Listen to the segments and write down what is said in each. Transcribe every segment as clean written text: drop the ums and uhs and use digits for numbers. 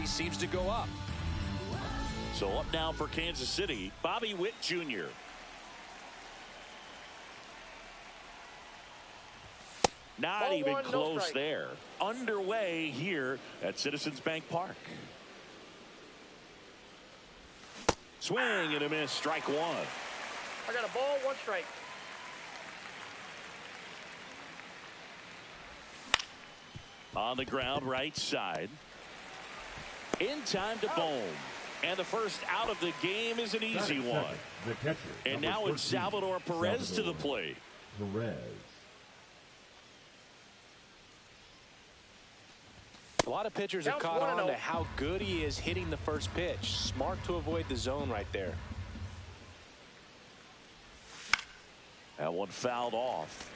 seems to go up. So up now for Kansas City, Bobby Witt Jr. Not even close there. Underway here at Citizens Bank Park. Swing and a miss, strike one. I got a ball, one strike. On the ground, right side. In time to Bohm. And the first out of the game is an easy one. The catcher, and now it's Salvador Perez to the plate. Perez. A lot of pitchers have caught on to how good he is hitting the first pitch. Smart to avoid the zone right there. That one fouled off.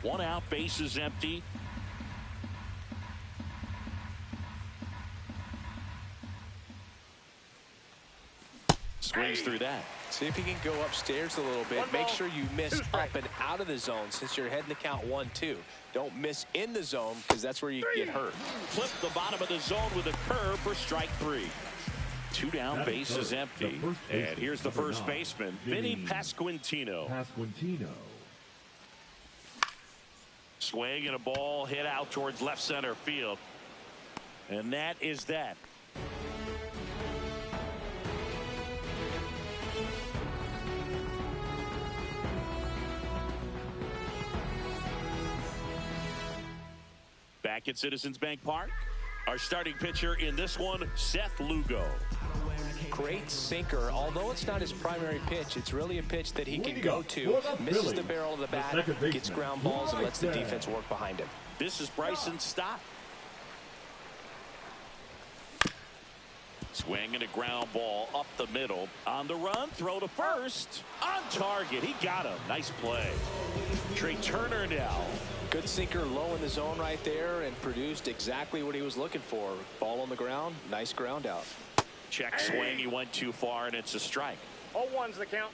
One out, bases empty. Swings through that. See if he can go upstairs a little bit. Make sure you miss up and out of the zone since you're heading to count 1-2. Don't miss in the zone because that's where you get hurt. Flip the bottom of the zone with a curve for strike three. Two down, bases empty. And here's the first baseman, Vinny Pasquantino. Swing and a ball hit out towards left center field. And that is that. Back at Citizens Bank Park, our starting pitcher in this one, Seth Lugo. Great sinker. Although it's not his primary pitch, it's really a pitch that he can go to. Misses the barrel of the bat, gets ground balls, and lets the defense work behind him. This is Bryson Stott. Swing and a ground ball up the middle. On the run, throw to first. On target, he got him. Nice play. Trey Turner now. Good sinker low in the zone right there and produced exactly what he was looking for. Ball on the ground, nice ground out. Check swing, he went too far and it's a strike. 0-1's the count.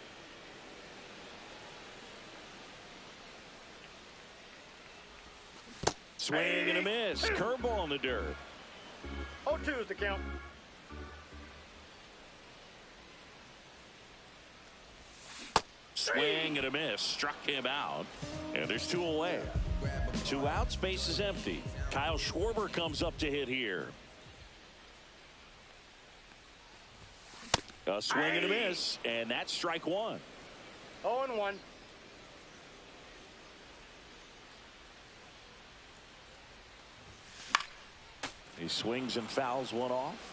Swing and a miss. Curveball in the dirt. 0-2's the count. Swing and a miss. Struck him out. And there's two away. Two outs, base is empty. Kyle Schwarber comes up to hit here. A swing and a miss. And that's strike one. 0-1. He swings and fouls one off.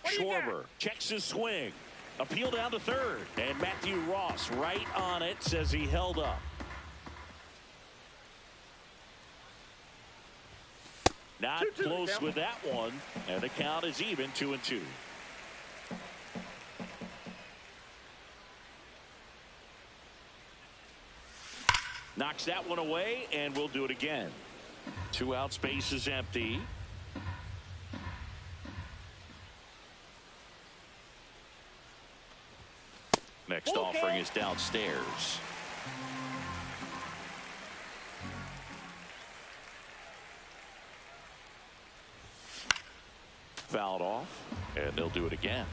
Schwarber checks his swing. Appeal down to third. And Matthew Ross right on it, says he held up. Not close with that one. And the count is even, 2-2. Knocks that one away, and we'll do it again. Two outs, base is empty. Next offering is downstairs. Fouled off, and they'll do it again.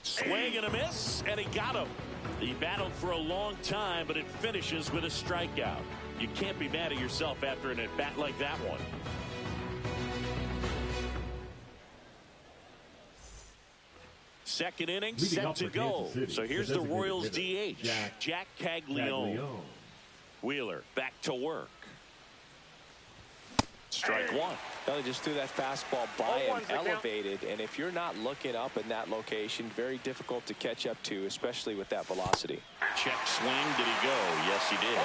Swing and a miss, and he got him. He battled for a long time, but it finishes with a strikeout. You can't be mad at yourself after an at-bat like that one. Second inning set to go. So here's the Royals DH, Jack Caglione. Wheeler back to work. Strike one. They just threw that fastball by him, elevated, and if you're not looking up in that location, very difficult to catch up to, especially with that velocity. Check swing. Did he go? Yes, he did.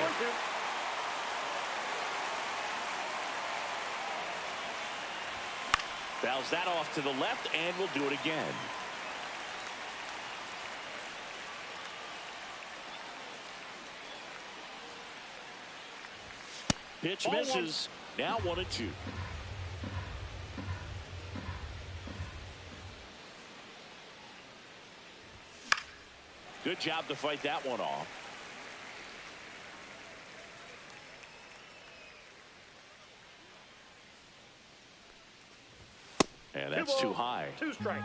Fouls that off to the left, and we'll do it again. Pitch misses. Now 1-2. Good job to fight that one off. And that's too high. 2 strikes.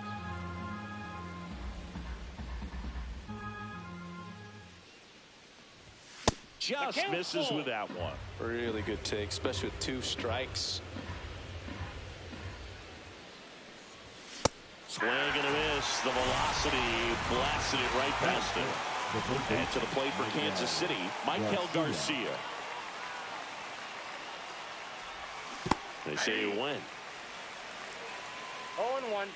Just misses with that one. Really good take, especially with 2 strikes. Swing and a miss. The velocity blasted it right past it. And to the plate for Kansas City, Michael Garcia. They say you win. 0-1.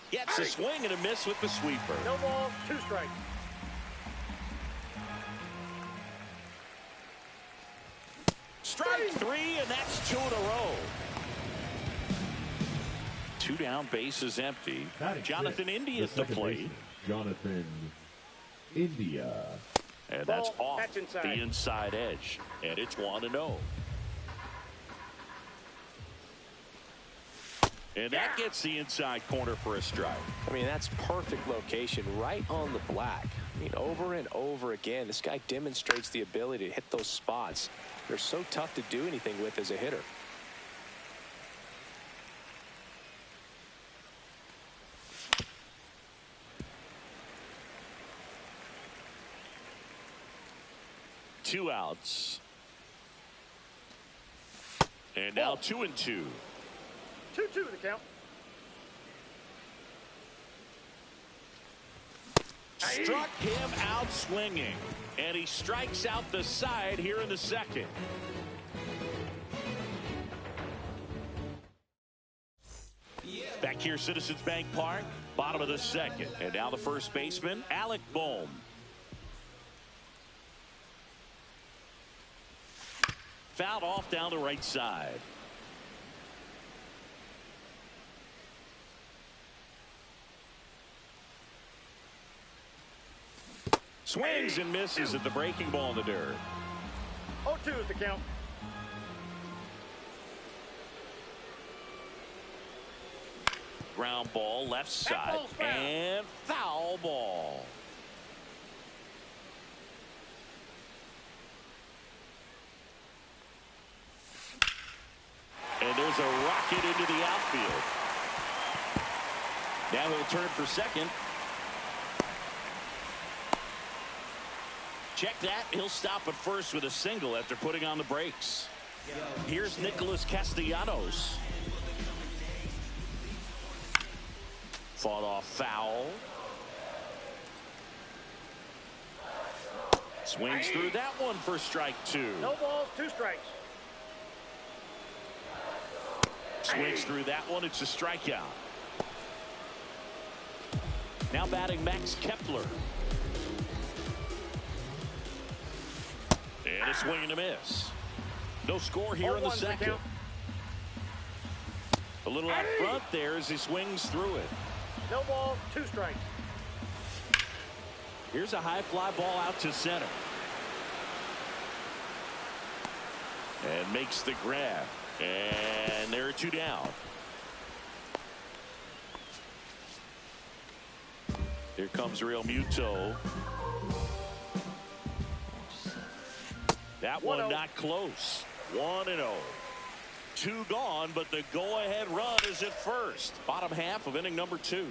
Gets a swing and a miss with the sweeper. No balls, 2 strikes. Strike 3, and that's 2 in a row. 2 down, bases empty. Jonathan India at the plate. Jonathan India. And that's off the inside edge. And it's 1-0. And that gets the inside corner for a strike. I mean, that's perfect location, right on the black. I mean, over and over again, this guy demonstrates the ability to hit those spots. They're so tough to do anything with as a hitter. Two outs. And now 2-2. 2-2 the count. Struck him out swinging. And he strikes out the side here in the second. Back here, Citizens Bank Park, bottom of the second. And now the first baseman, Alec Bohm. Fouled off down the right side. Swings and misses at the breaking ball in the dirt. 0-2 is the count. Ground ball left side and foul ball. And there's a rocket into the outfield. Now he'll turn for second. Check that. He'll stop at first with a single after putting on the brakes. Here's Nicholas Castellanos. Fought off foul. Swings through that one for strike 2. No balls, 2 strikes. Swings through that one. It's a strikeout. Now batting Max Kepler. And a swing and a miss. No score here in the second. A little out front there as he swings through it. No balls, 2 strikes. Here's a high fly ball out to center. And makes the grab. And there are 2 down. Here comes Real Muto. That one not close. 1-0. 2 gone, but the go-ahead run is at first. Bottom half of inning number 2.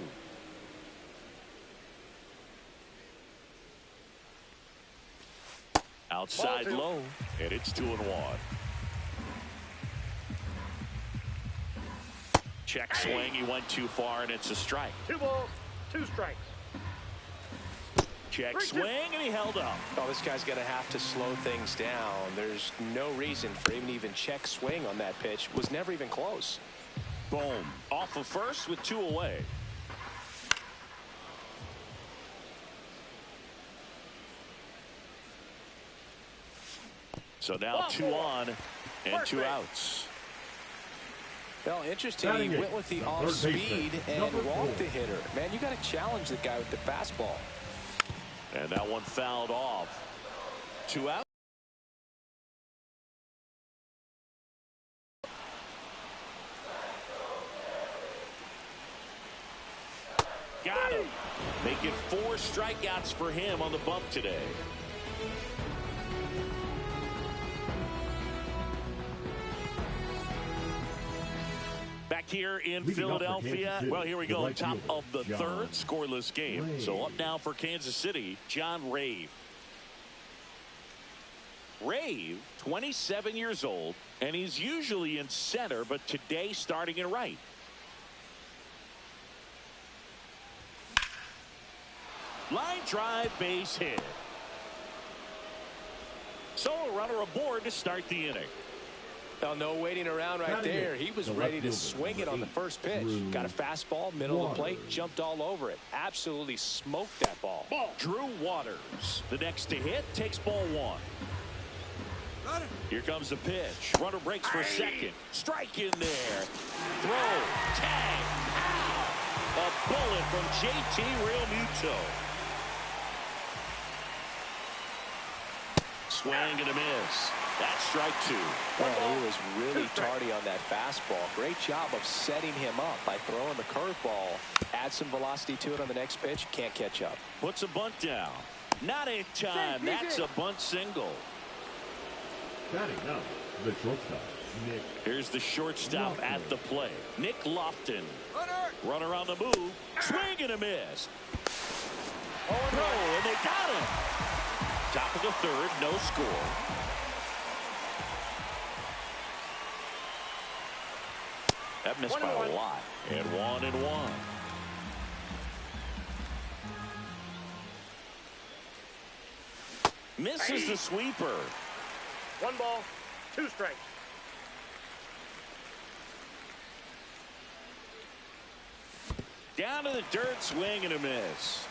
Outside low, and it's 2-1. Check swing, he went too far, and it's a strike. 2 balls, 2 strikes. Check swing, and he held up. Oh, this guy's going to have to slow things down. There's no reason for him to even check swing on that pitch. Was never even close. Boom. Off of first with 2 away. So now 2 on and 2 outs. Well, interesting. He went with the off speed and walked the hitter. Man, you got to challenge the guy with the fastball. And that one fouled off. 2 out. Got him. Making 4 strikeouts for him on the bump today. Back here in Philadelphia. Well, here we go. Top of the third, scoreless game. So up now for Kansas City, John Rave. Rave, 27 years old, and he's usually in center, but today starting in right. Line drive, base hit. So a runner aboard to start the inning. Well, no waiting around right there. He was ready to swing it on the first pitch. Got a fastball, middle of the plate, jumped all over it. Absolutely smoked that ball. Drew Waters, the next to hit, takes ball 1. Here comes the pitch. Runner breaks for second. Strike in there. Throw. Tag. Ow! A bullet from JT Realmuto. Swing and a miss. That's strike 2. Well, he was really tardy on that fastball. Great job of setting him up by throwing the curveball. Add some velocity to it on the next pitch. Can't catch up. Puts a bunt down. Not in time. That's a bunt single. Batting now, the shortstop, Nick. Here's the shortstop at the plate. Nick Lofton. Runner on the move. Swing and a miss. Throw, and they got him. Top of the third, no score. That missed by a lot. And 1-1. Misses the sweeper. 1 ball, 2 strikes. Down to the dirt, swing and a miss.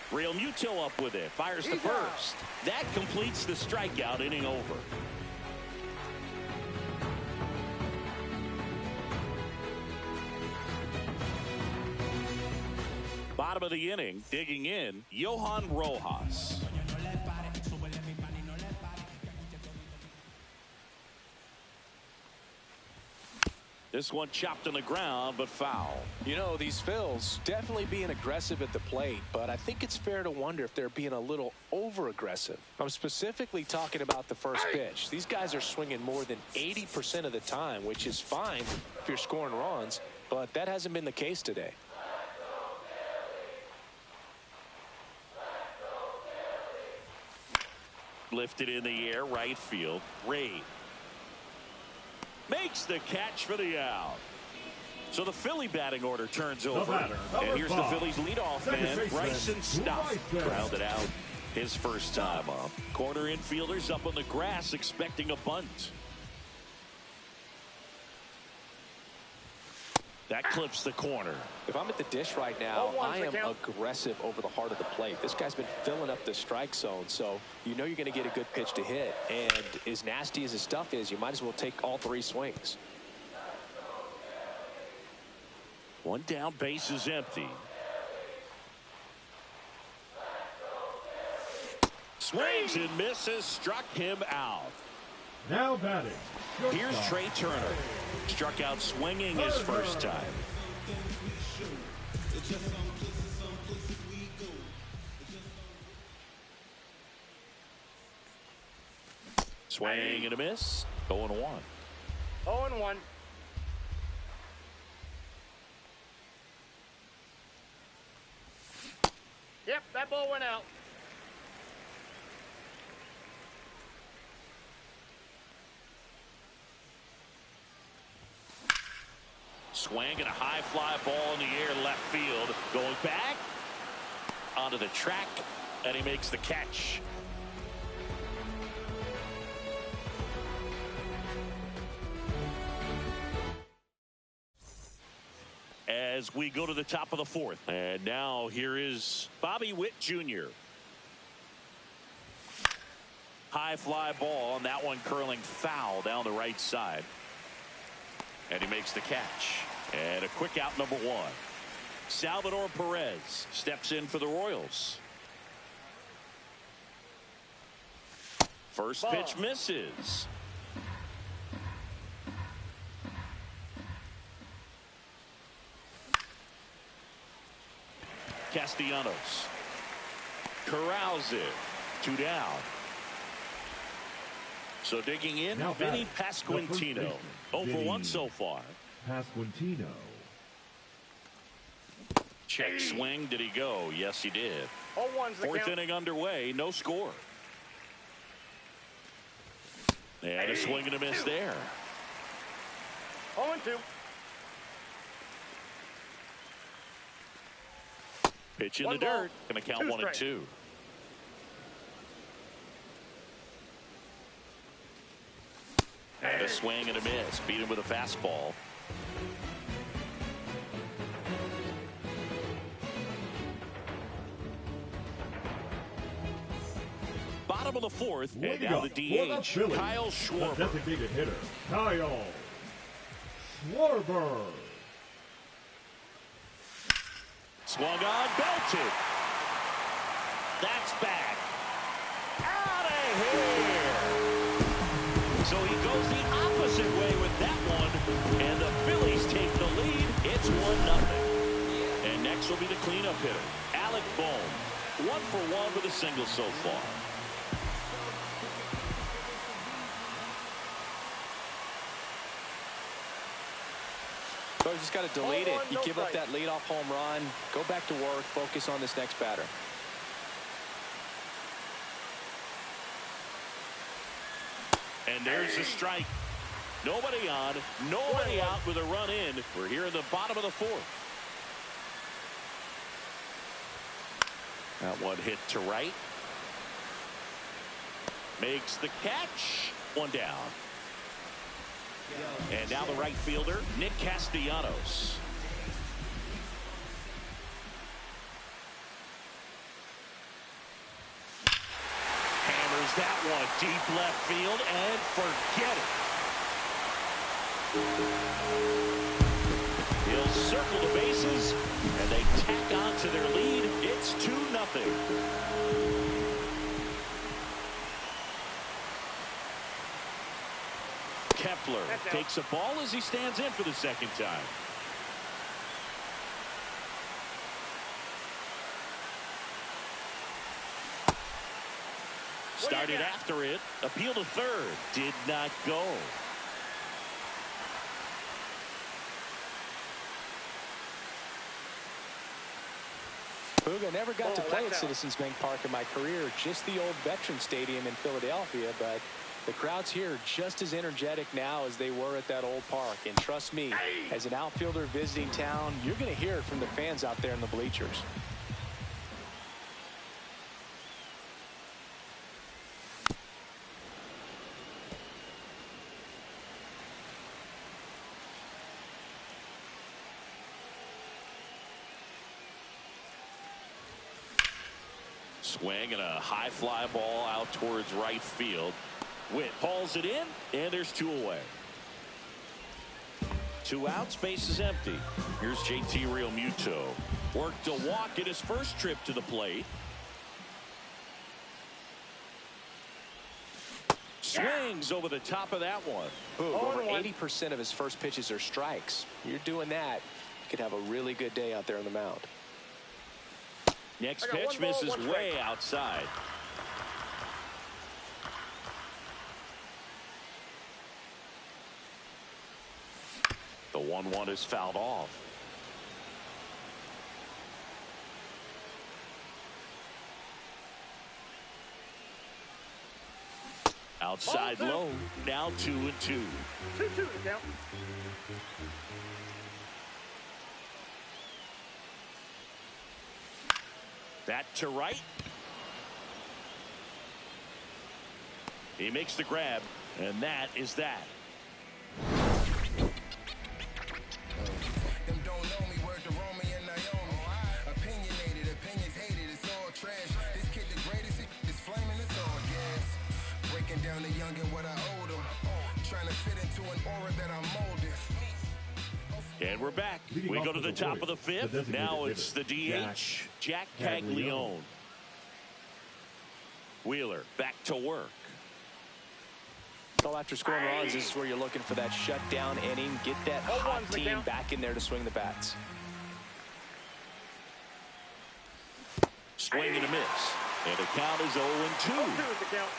Realmuto up with it, fires the first. That completes the strikeout, inning over. Bottom of the inning, digging in, Johan Rojas. This one chopped on the ground, but foul. You know, these Phils definitely being aggressive at the plate, but I think it's fair to wonder if they're being a little over-aggressive. I'm specifically talking about the first pitch. These guys are swinging more than 80% of the time, which is fine if you're scoring runs, but that hasn't been the case today. Lifted in the air, right field. Ray makes the catch for the out. So the Philly batting order turns over. And here's the Phillies leadoff man, Bryson Stott. Grounded out his first time up. Corner infielders up on the grass expecting a bunt. That clips the corner. If I'm at the dish right now, I am aggressive over the heart of the plate. This guy's been filling up the strike zone, so you know you're going to get a good pitch to hit. And as nasty as his stuff is, you might as well take all 3 swings. One down, base is empty. Swings and misses, struck him out. Now batting. Here's Trey Turner. Struck out swinging his first time. Swing and a miss. 0-1. 0-1. Yep, that ball went out. Swing and a high fly ball in the air, left field. Going back onto the track, and he makes the catch. As we go to the top of the fourth. And now here is Bobby Witt Jr. High fly ball, and that one curling foul down the right side. And he makes the catch. And a quick out, number 1. Salvador Perez steps in for the Royals. First pitch misses. Castellanos corrals it. 2 down. So digging in, Now Vinny batting, Pasquantino. 0 for 1 so far. Pasquantino. Check swing. Did he go? Yes, he did. 0-1's the Fourth count. inning underway. No score. And a swing and a miss there. 0-2. Pitch in One the ball, dirt. Going to count 2 1 and strikes. 2. And a swing and a miss. Beat him with a fastball. Bottom of the fourth, and Leading now up the for the DH, Phillies, Kyle the Schwarber. designated hitter, Kyle Schwarber. Swung on, belted. That's back. Out of here. So he goes the opposite way with that one, and the Phillies take the lead. It's 1-0. And next will be the cleanup hitter, Alec Bohm. 1 for 1 with a single so far. So you just got to delete it. 0-1, You no give up strike. that leadoff home run. Go back to work. Focus on this next batter. And there's the strike. Nobody on, nobody out with a run in. We're here in the bottom of the fourth. That one hit to right. Makes the catch. 1 down. And now the right fielder, Nick Castellanos. Hammers that one deep left field and forget it. He'll circle the bases and they tack on to their lead. It's 2-0. Kepler takes a ball as he stands in for the second time. Started after it. Appeal to third. Did not go. Puga never got to play at Citizens Bank Park in my career, just the old Veteran Stadium in Philadelphia, but the crowds here are just as energetic now as they were at that old park. And trust me, as an outfielder visiting town, you're going to hear it from the fans out there in the bleachers. Swing and a high fly ball out towards right field. Witt hauls it in, and there's 2 away. 2 outs, base is empty. Here's JT Realmuto. Worked a walk in his first trip to the plate. Swings over the top of that one. Over 80% of his first pitches are strikes. You're doing that, you could have a really good day out there on the mound. Next pitch misses way outside. The 1-1 is fouled off. Outside low. Now 2-2. 2-2 to count. That to right. He makes the grab, and that is that. Them don't know me, word to Romy and Naomi. Opinionated, opinions hated, it's all trash. This kid the greatest, it's flaming, it's all gas. Breaking down the young and what I owe them. Trying to fit into an aura that I'm molded. And we're back. Leading We off go to for the the top of Phillies, the fifth. the designated Now it's the hitter, DH, Jack Caglione. Wheeler back to work. Well, after scoring runs, this is where you're looking for that shutdown inning. Get that hot team back in there to swing the bats. Swing and a miss. And the count is 0-2. 0-2 is the count.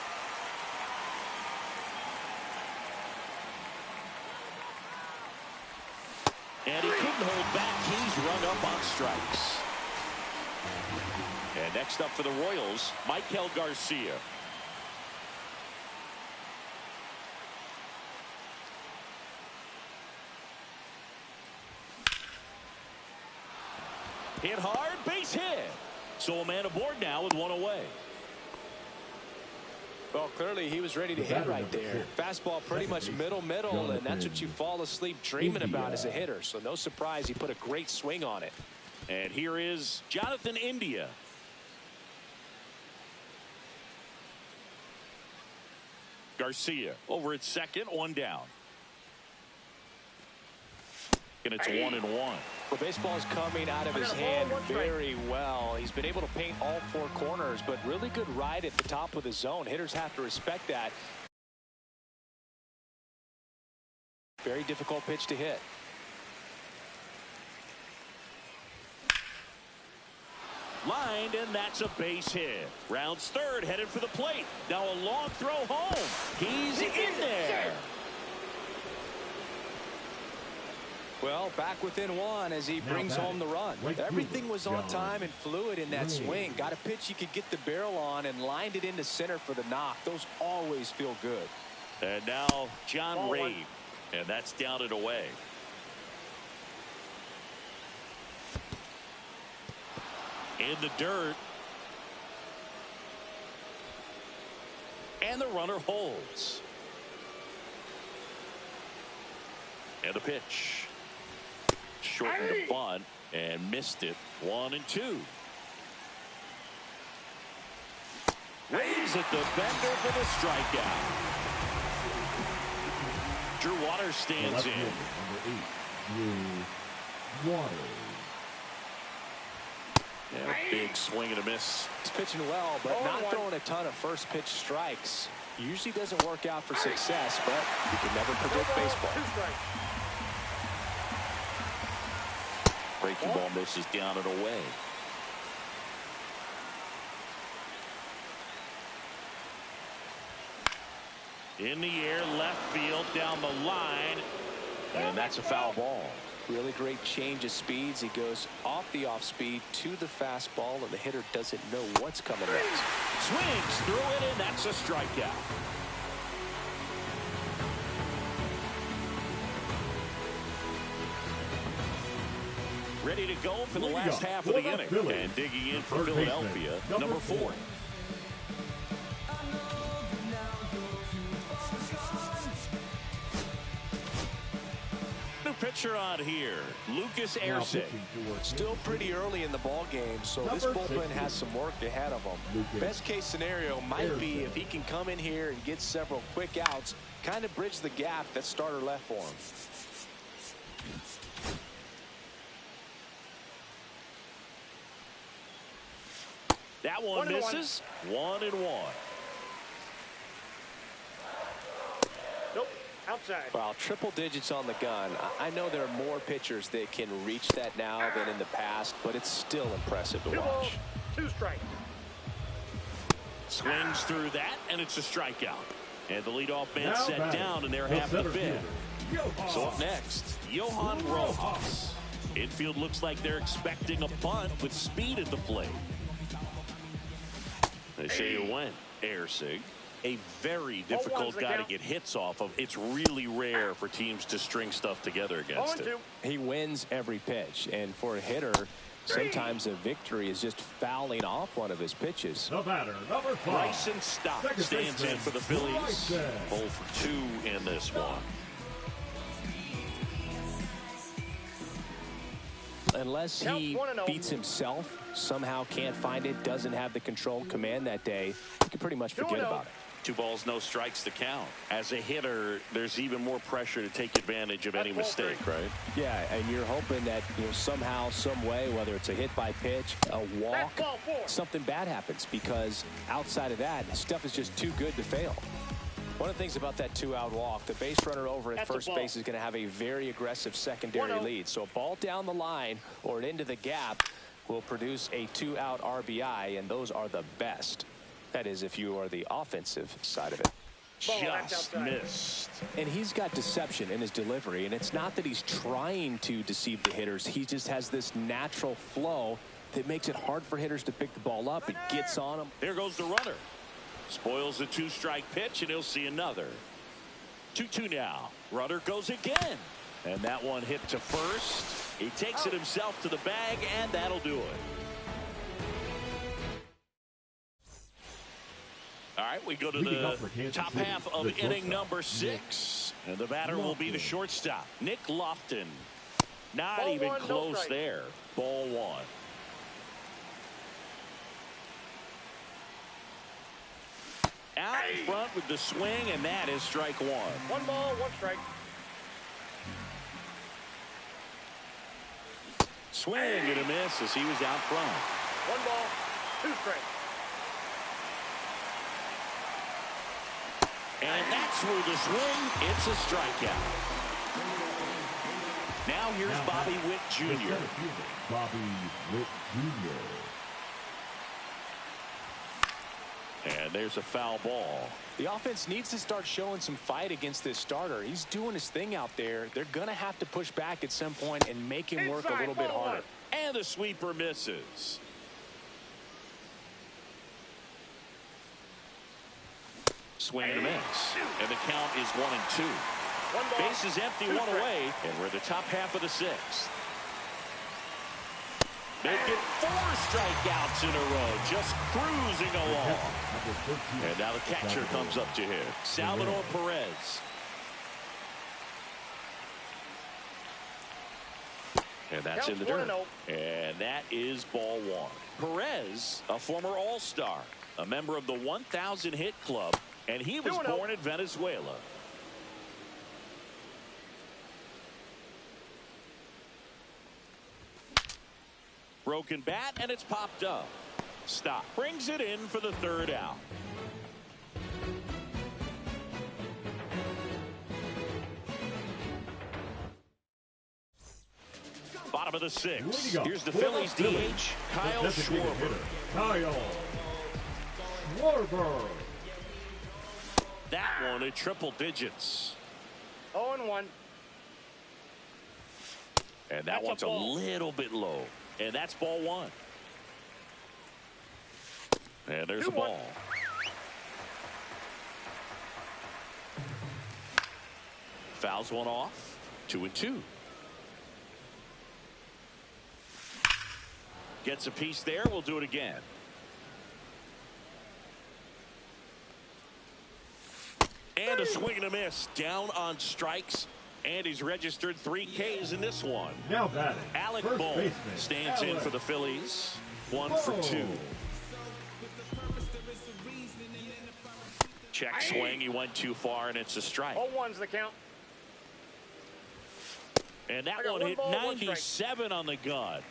And he couldn't hold back. He's run up on strikes. And next up for the Royals, Michael Garcia. Hit hard, base hit. So a man aboard now with one away. Well, clearly he was ready to hit right there. Fastball pretty much middle, and that's what you fall asleep dreaming about as a hitter. So no surprise he put a great swing on it. And here is Jonathan India. Garcia over at second, one down. And it's 1-1. Well, baseball's coming out of his hand very well. He's been able to paint all four corners, but really good ride at the top of the zone. Hitters have to respect that. Very difficult pitch to hit. Lined, and that's a base hit. Rounds third, headed for the plate. Now a long throw home. He's in there. Well, back within one as he brings home the run. Everything was on time and fluid in that swing. Got a pitch he could get the barrel on and lined it into center for the knock. Those always feel good. And now John Ray, and that's down and away. In the dirt. And the runner holds. And the pitch. Shortened the bunt and missed it. 1-2. Waves at the bender for the strikeout. Drew Waters stands in. Number 8, Drew Waters. And a big swing and a miss. He's pitching well, but not throwing a ton of first pitch strikes. Usually doesn't work out for success, but you can never predict baseball. Breaking ball misses down and away. In the air, left field, down the line. And that's a foul ball. Really great change of speeds. He goes off the off speed to the fastball, and the hitter doesn't know what's coming next. Swings through it, and that's a strikeout. Ready to go for the last half of the inning. And digging in for Philadelphia, number 4. New pitcher on here, Lucas Erceg. Still pretty early in the ball game, so this bullpen has some work ahead of him. Best case scenario might be if he can come in here and get several quick outs, kind of bridge the gap that starter left for him. That one misses. 1-1. Nope. Outside. Wow, triple digits on the gun. I know there are more pitchers that can reach that now than in the past, but it's still impressive to watch. 2 strikes. Swings through that, and it's a strikeout. And the leadoff man set down, and they're half the fifth. So up next, Johan Rojas. Infield looks like they're expecting a bunt with speed at the plate. They say it went. Erceg, a very difficult guy to get hits off of. It's really rare for teams to string stuff together against him. He wins every pitch, and for a hitter, sometimes a victory is just fouling off one of his pitches. The batter, number 5. Bryson Stott stands in for the Phillies. 0 for 2 in this one. Unless he beats himself, somehow can't find it, doesn't have the control command that day, you can pretty much forget about it. 2 balls, no strikes to count. As a hitter, there's even more pressure to take advantage of any mistake, right? Yeah, and you're hoping that somehow, some way, whether it's a hit by pitch, a walk, something bad happens, because outside of that, stuff is just too good to fail. One of the things about that 2-out walk, the base runner over at first base is going to have a very aggressive secondary lead. So a ball down the line or into the gap will produce a 2-out RBI, and those are the best. That is, if you are the offensive side of it. Just missed. And he's got deception in his delivery, and it's not that he's trying to deceive the hitters. He just has this natural flow that makes it hard for hitters to pick the ball up. It gets on them. There goes the runner. Spoils the 2-strike pitch, and he'll see another. 2-2 now. Runner goes again. And that one hit to first. He takes it himself to the bag, and that'll do it. All right, we go to the top half of inning number 6. And the batter will be the shortstop, Nick Lofton. Not even close there. Ball 1. Out in front with the swing, and that is strike 1. 1 ball, 1 strike. Swing and a miss as he was out front. 1 ball, 2 strikes. And that's through the swing. It's a strikeout. Now here's Bobby Witt Jr. Bobby Witt Jr. And there's a foul ball. The offense needs to start showing some fight against this starter. He's doing his thing out there. They're going to have to push back at some point and make him work a little bit harder. And the sweeper misses. Swing and a miss. And the count is 1-2. Base is empty, 1 away, and we're at the top half of the 6th. Making 4 strikeouts in a row, just cruising along. And now the catcher comes up to him, Salvador Perez. And that's in the dirt. And that is ball 1. Perez, a former All-Star, a member of the 1,000 hit club, and he was born in Venezuela. Broken bat, and it's popped up. Stop. Brings it in for the 3rd out. Bottom of the 6th. Here's the Phillies DH, Kyle Schwarber. Kyle Schwarber. That one in triple digits. 0-1. And that one's a little bit low. And that's ball 1. And there's a ball. Fouls one off. 2-2. Gets a piece there. We'll do it again. And a swing and a miss. Down on strikes. And he's registered 3 Ks in this one. Now batting, Alec Bohm stands in for the Phillies. 1 for 2. Check swing. He went too far, and it's a strike. 0-1's the count. And that one hit 97 on the gun.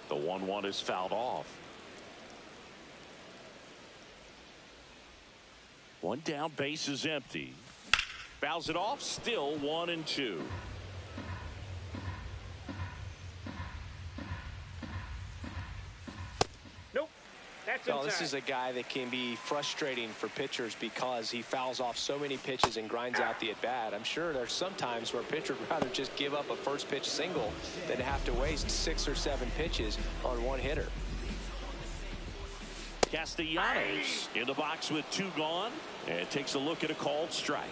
The 1-1 is fouled off. 1 down, base is empty. Fouls it off, still 1-2. Nope. That's inside. This is a guy that can be frustrating for pitchers because he fouls off so many pitches and grinds out the at-bat. I'm sure there's some times where a pitcher would rather just give up a first pitch single than have to waste 6 or 7 pitches on one hitter. Castellanos in the box with 2 gone, and takes a look at a called strike.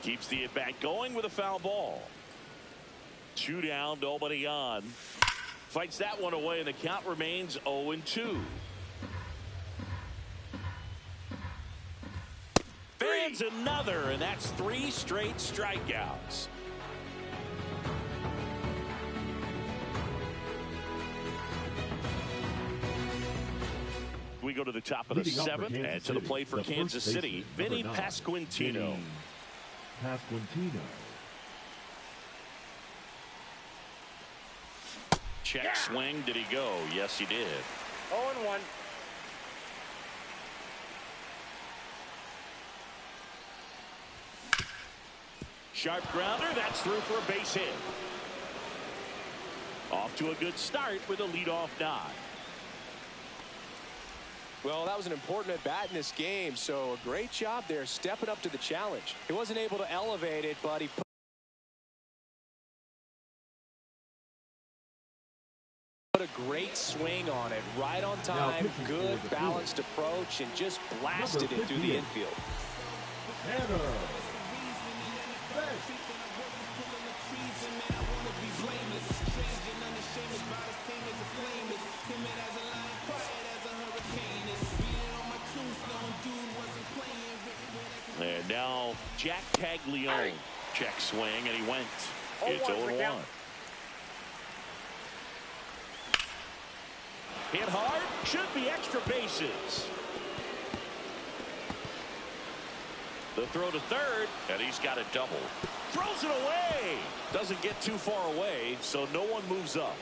Keeps the at-bat going with a foul ball. 2 down, nobody on. Fights that one away, and the count remains 0-2. Fans another, and that's 3 straight strikeouts. We go to the top of the 7th, and to the plate for Kansas City, Vinny Pasquantino. Check swing. Did he go? Yes, he did. 0-1. Sharp grounder. That's through for a base hit. Off to a good start with a leadoff nod. Well, that was an important at-bat in this game, so a great job there stepping up to the challenge. He wasn't able to elevate it, but he put a great swing on it, right on time, good balanced approach, and just blasted it through the infield. And now Jack Taglione. Check swing, and he went. It's 0-1. Hit hard. Should be extra bases. The throw to third, and he's got a double. Throws it away. Doesn't get too far away, so no one moves up.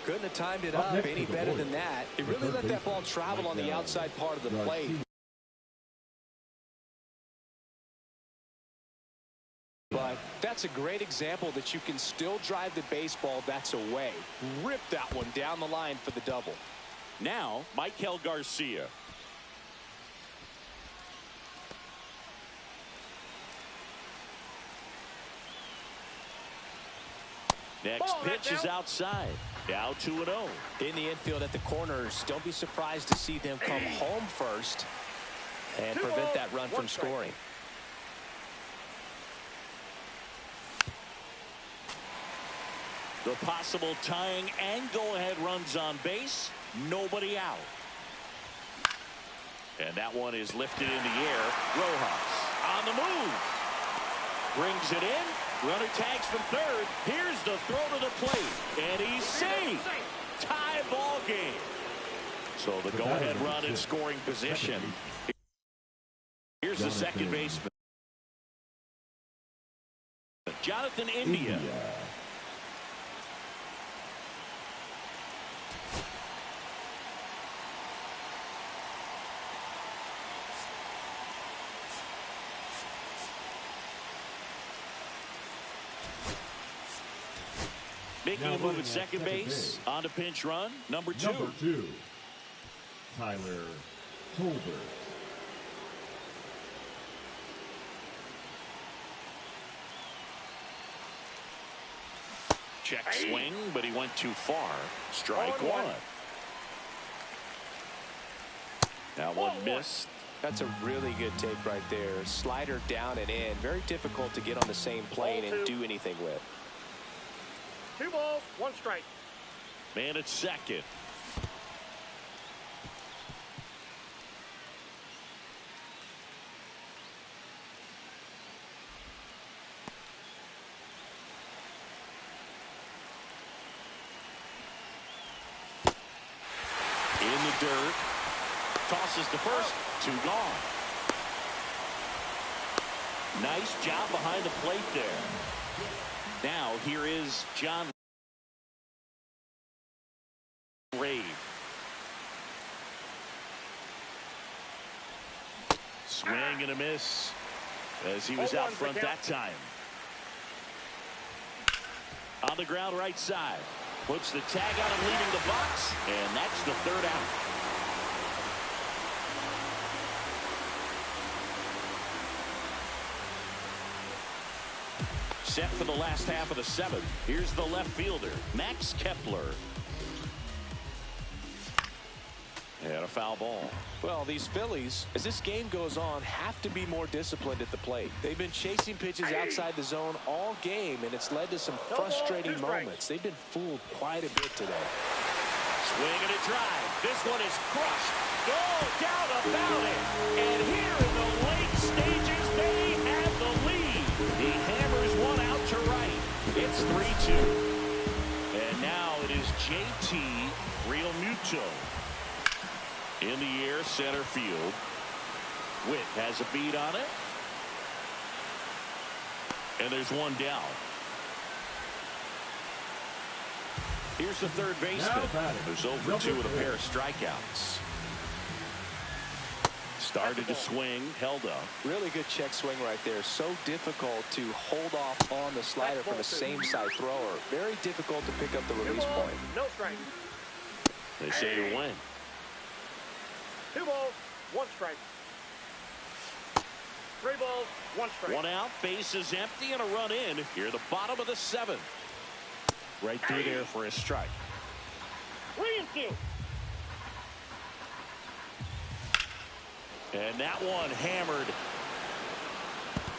Couldn't have timed it up any better than that. He really let that ball travel on the outside part of the plate. But that's a great example that you can still drive the baseball that's away. Rip that one down the line for the double. Now, Michael Garcia. Next pitch is outside. Now 2-0. In the infield at the corners, don't be surprised to see them come home first and prevent that run from scoring. The possible tying and go-ahead runs on base. Nobody out. And that one is lifted in the air. Rojas on the move. Brings it in. Runner tags from third. Here's the throw to the plate. And he's safe. Tie ball game. So the go-ahead run in scoring position. Here's the second baseman. Jonathan India. Making a move at second base. On to pinch run. Number two. Tyler Tolbert. Check swing, but he went too far. Strike one. That one missed. That's a really good take right there. Slider down and in. Very difficult to get on the same plane and do anything with. 2 balls, 1 strike. Man at second. In the dirt. Tosses to first. 2 gone. Nice job behind the plate there. Now here is John Ray. Swing and a miss as he was out front that time. On the ground right side. Puts the tag on him leaving the box, and that's the 3rd out. Set for the last half of the 7th. Here's the left fielder, Max Kepler. And a foul ball. Well, these Phillies, as this game goes on, have to be more disciplined at the plate. They've been chasing pitches outside the zone all game, and it's led to some frustrating moments. They've been fooled quite a bit today. Swing and a drive. This one is crushed. No doubt about it. And here in the late stages, they have the lead. He hammers one out to right. It's 3-2. And now it is JT Realmuto. In the air, center field. Witt has a beat on it. And there's one down. Here's the third baseman, who's over 2 with a pair of strikeouts. Started to swing, held up. Really good check swing right there. So difficult to hold off on the slider from the same side thrower. Very difficult to pick up the release point. No strike. They say you win. 2 balls, 1 strike. 3 balls, 1 strike. 1 out, base is empty, and a run in. Here the bottom of the 7th. Right through there for a strike. 3-2. And that one hammered.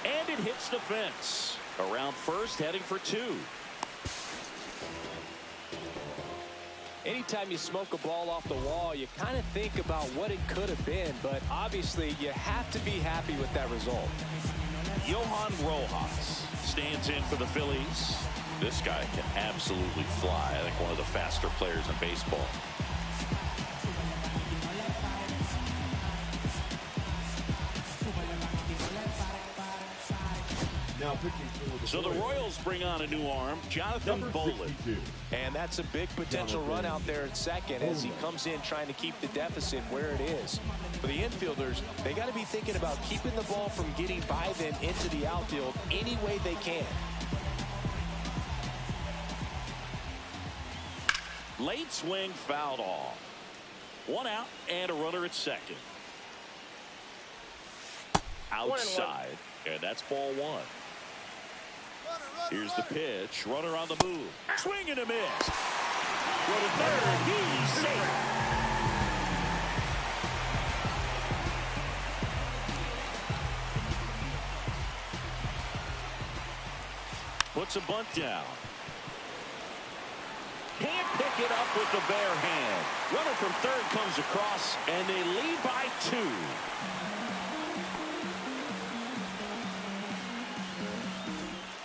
And it hits the fence. Around first, heading for 2. Anytime you smoke a ball off the wall, you kind of think about what it could have been, but obviously you have to be happy with that result. Johan Rojas stands in for the Phillies. This guy can absolutely fly. I think one of the faster players in baseball. So the Royals bring on a new arm, Jonathan Bolin. And that's a big potential run out there at second as he comes in trying to keep the deficit where it is. For the infielders, they got to be thinking about keeping the ball from getting by them into the outfield any way they can. Late swing fouled off. 1 out and a runner at second. Outside, and that's ball 1. Here's the pitch. Runner on the move. Swing and a miss. Go to third. He's safe. Puts a bunt down. Can't pick it up with the bare hand. Runner from third comes across, and they lead by 2.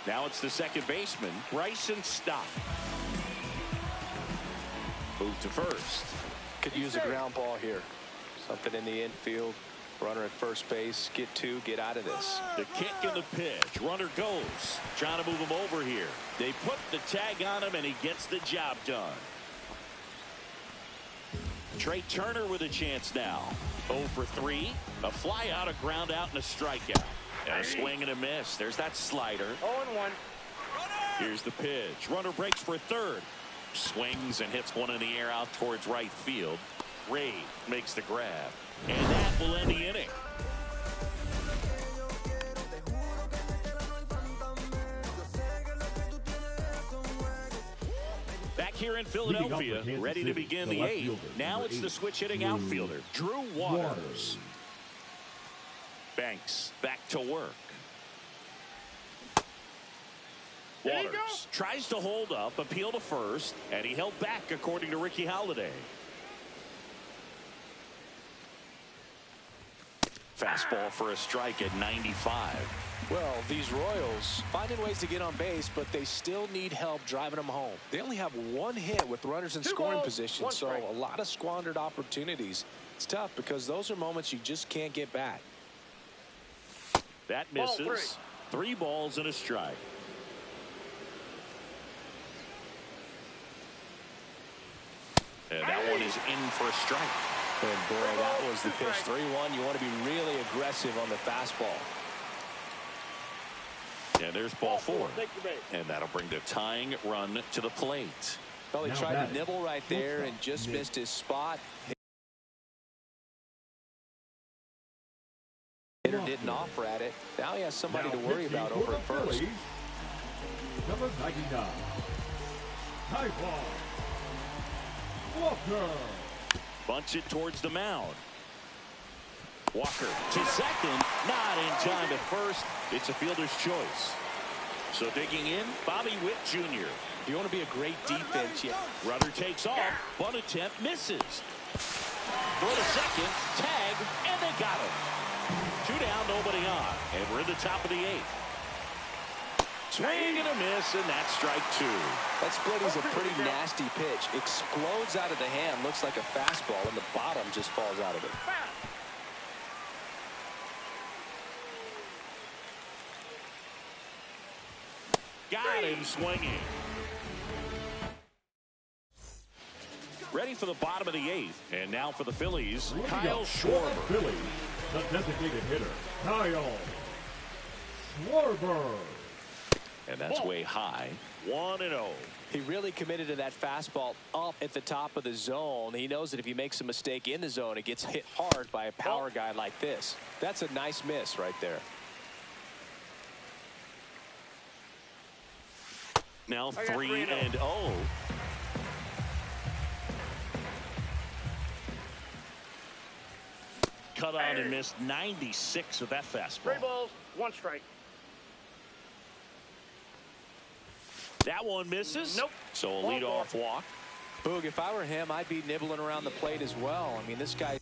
Now it's the second baseman, Bryson Stott. Move to first. Could use a ground ball here. Something in the infield. Runner at first base. Get 2. Get out of this. The kick and the pitch. Runner goes. Trying to move him over here. They put the tag on him, and he gets the job done. Trey Turner with a chance now. 0 for 3. A fly out, a ground out, and a strikeout. And a swing and a miss. There's that slider. 0-1. Here's the pitch. Runner breaks for third. Swings and hits one in the air out towards right field. Ray makes the grab. And that will end the inning. Back here in Philadelphia, ready to begin the 8th. Now it's the switch hitting outfielder, Drew Waters. Banks back to work. Waters tries to hold up, appeal to first, and he held back according to Ricky Holiday. Fastball for a strike at 95. Well, these Royals finding ways to get on base, but they still need help driving them home. They only have 1 hit with runners in scoring position, so a lot of squandered opportunities. It's tough because those are moments you just can't get back. That misses. 3 balls and a strike. And that one is in for a strike. And boy, that was the pitch. 3-1. You want to be really aggressive on the fastball. And there's ball 4. And that'll bring the tying run to the plate. Well, he tried to nibble right there and just missed his spot. Hitter didn't offer at it. Now he has somebody to worry about over at first. Number 99. Taijuan Walker. Bunts it towards the mound. Walker to second, not in time at first. It's a fielder's choice. So digging in, Bobby Witt Jr. You want to be a great defense. Runner takes off. Bunt attempt misses. Throw to second, tag, and they got him. 2 down, nobody on, and we're in the top of the 8th. Swing and a miss, and that's strike 2. That split is a pretty nasty pitch. Explodes out of the hand, looks like a fastball, and the bottom just falls out of it. Got him swinging. for the bottom of the 8th. And now for the Phillies, Kyle For the Schwarber. Phillies, the designated hitter, Kyle Schwarber. And that's way high. 1-0. He really committed to that fastball up at the top of the zone. He knows that if he makes a mistake in the zone, it gets hit hard by a power guy like this. That's a nice miss right there. Now 3-0. Cut on and missed 96 with that fastball. 3 balls, 1 strike. That one misses. Nope. So a Ball leadoff walk. Boog, if I were him, I'd be nibbling around the plate as well. I mean, this guy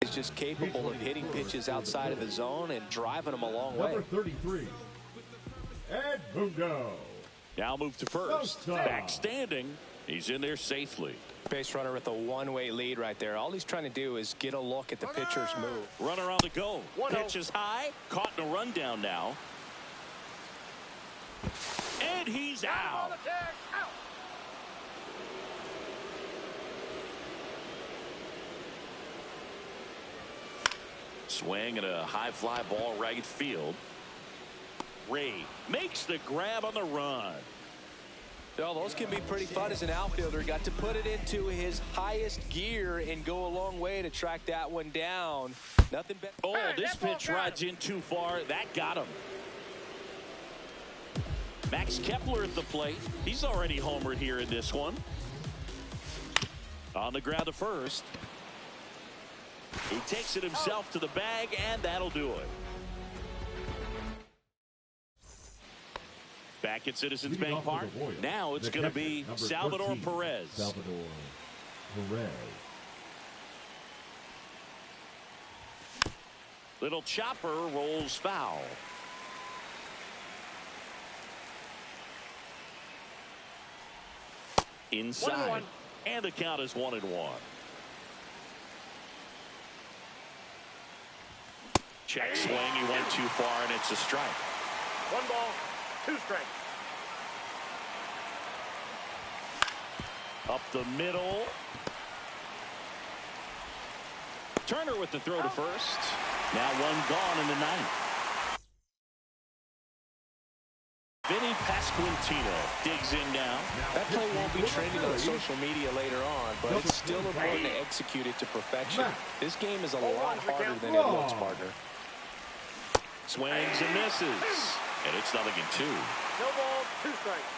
is just capable of hitting pitches outside of the zone and driving them a long way. Number 33, Edmundo. Now move to first. Sosa. Back standing. He's in there safely. Base runner with a one-way lead right there. All he's trying to do is get a look at the pitcher's move. Runner on the go. 1-0. Pitch is high. Caught in a rundown now. And he's out. Out. Swing and a high fly ball right field. Ray makes the grab on the run. Well, those can be pretty fun as an outfielder. Got to put it into his highest gear and go a long way to track that one down. Nothing better. Oh, Hey, this that ball pitch got rides in too far. That got him. Max Kepler at the plate. He's already homered here in this one. On the ground to first. He takes it himself to the bag, and that'll do it. Back at Citizens Leading Bank off for Park. the Royals, Now it's the going to catcher, be number Salvador 13, Perez. Salvador Perez. Little chopper rolls foul. Inside. 1-1. And the count is 1-1. Check swing. He went too far, and it's a strike. 1 ball, 2 strikes. Up the middle. Turner with the throw to first. Now 1 gone in the 9th. Vinny Pasquantino digs in now. That play won't be trending on social media later on, but it's still important to execute it to perfection. This game is a lot harder than it looks, partner. Swings and misses. And it's 0-2. No balls, 2 strikes.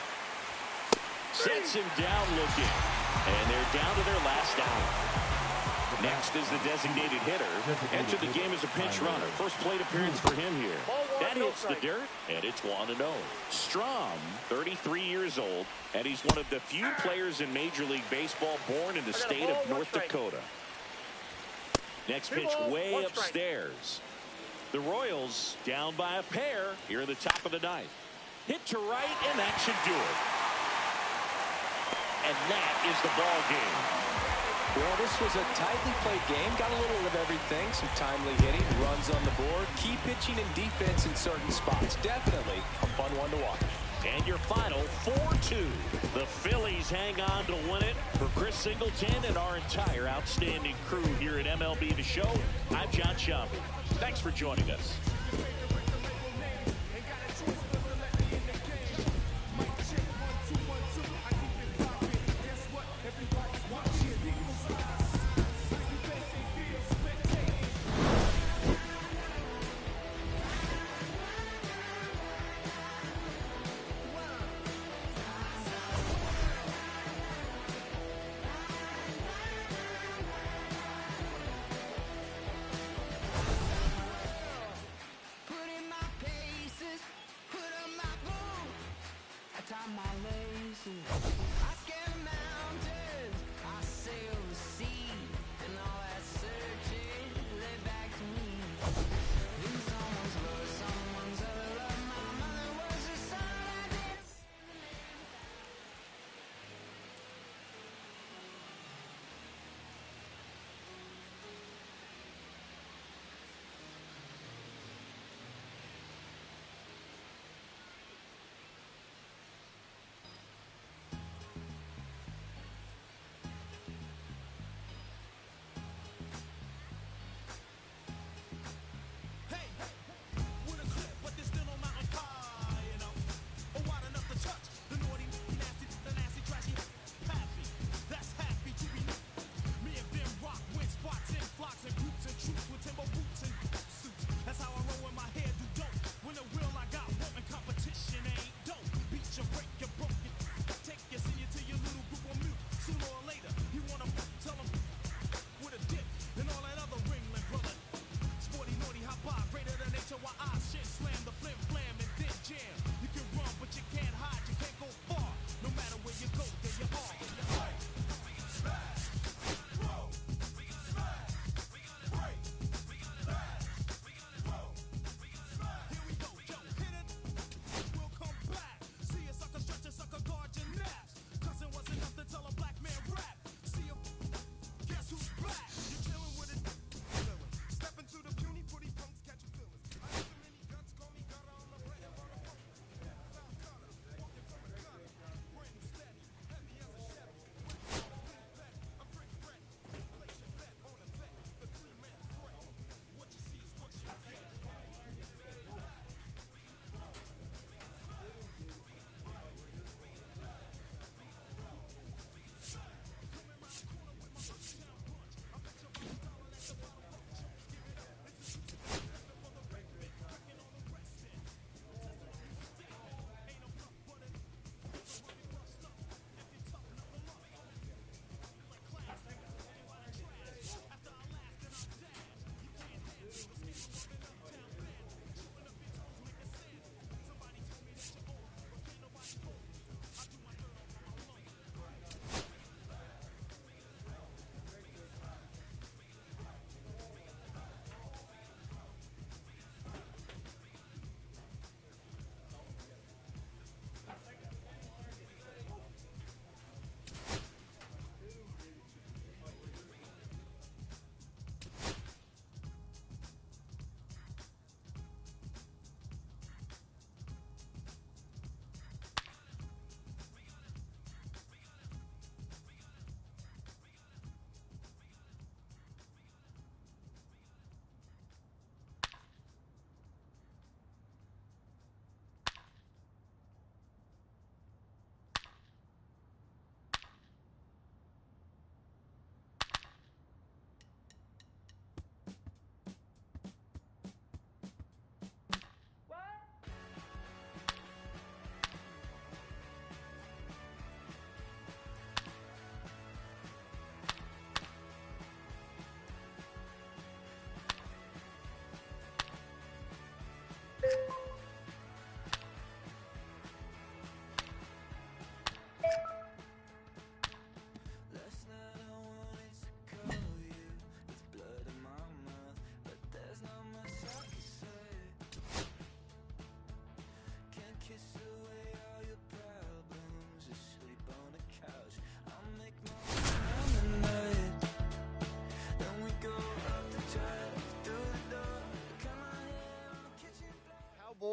Sets him down looking. And they're down to their last out. Next is the designated hitter. Entered the game as a pinch runner. First plate appearance for him here. That hits the dirt, and it's 1-0. Strom, 33 years old, and he's one of the few players in Major League Baseball born in the state of North Dakota. Next pitch way upstairs. The Royals down by a pair here in the top of the 9th. Hit to right, and that should do it. And that is the ball game. Well, this was a tightly played game. Got a little of everything. Some timely hitting, runs on the board, key pitching and defense in certain spots. Definitely a fun one to watch. And your final 4-2. The Phillies hang on to win it. For Chris Singleton and our entire outstanding crew here at MLB The Show, I'm John Sciambi. Thanks for joining us.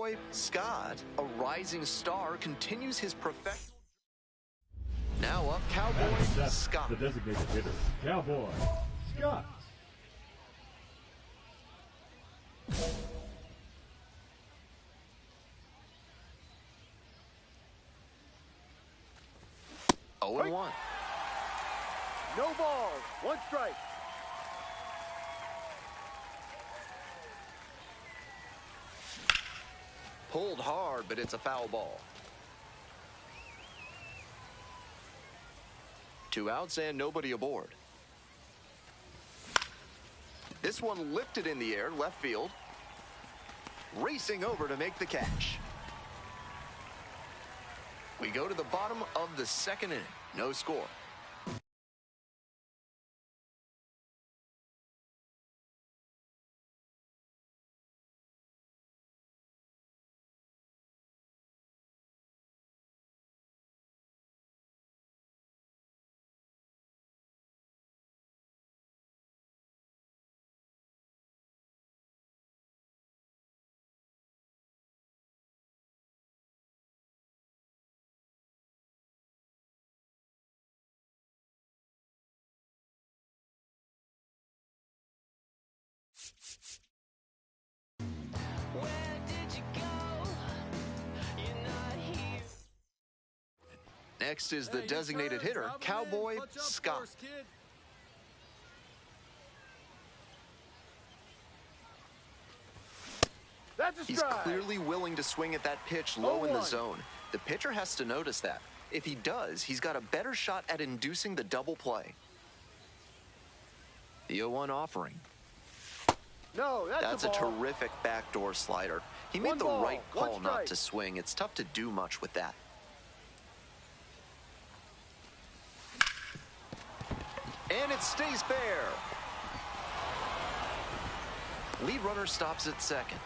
Cowboy Scott, a rising star, continues his professional. Now up, Cowboy That's Scott. the designated hitter, Cowboy Scott. Oh and 1. No balls. One strike. Pulled hard, but it's a foul ball. 2 outs and nobody aboard. This one lifted in the air, left field. Racing over to make the catch. We go to the bottom of the second inning. No score. Next is the designated hitter, Cowboy Scott. That's a He's strike. clearly willing to swing at that pitch low in the zone. The pitcher has to notice that. If he does, he's got a better shot at inducing the double play. The 0-1 offering. No, That's a terrific backdoor slider. He made One the ball, right one call not strike. to swing. It's tough to do much with that. And it stays fair. Lead runner stops at second.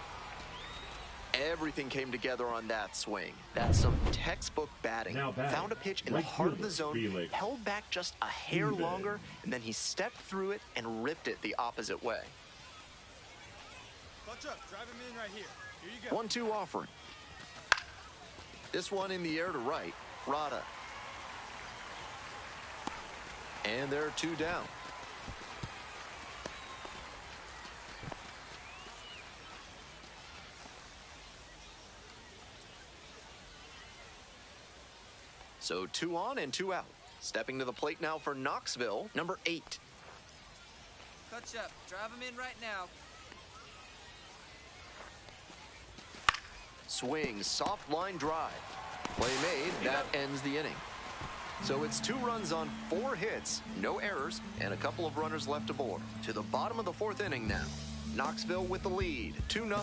Everything came together on that swing. That's some textbook batting. Now batting, Found a pitch in the right heart of the fielder, zone, Felix. held back just a hair Steven. longer, and then he stepped through it and ripped it the opposite way. Clutch up, drive him in right here. Here you go. 1-2 offering. This one in the air to right. Rada. And there are 2 down. So 2 on and 2 out. Stepping to the plate now for Knoxville, number 8. Clutch up, drive him in right now. Swing, soft line drive. Play made, that ends the inning. So it's 2 runs on 4 hits, no errors, and a couple of runners left aboard. To the bottom of the 4th inning now. Knoxville with the lead, 2-0.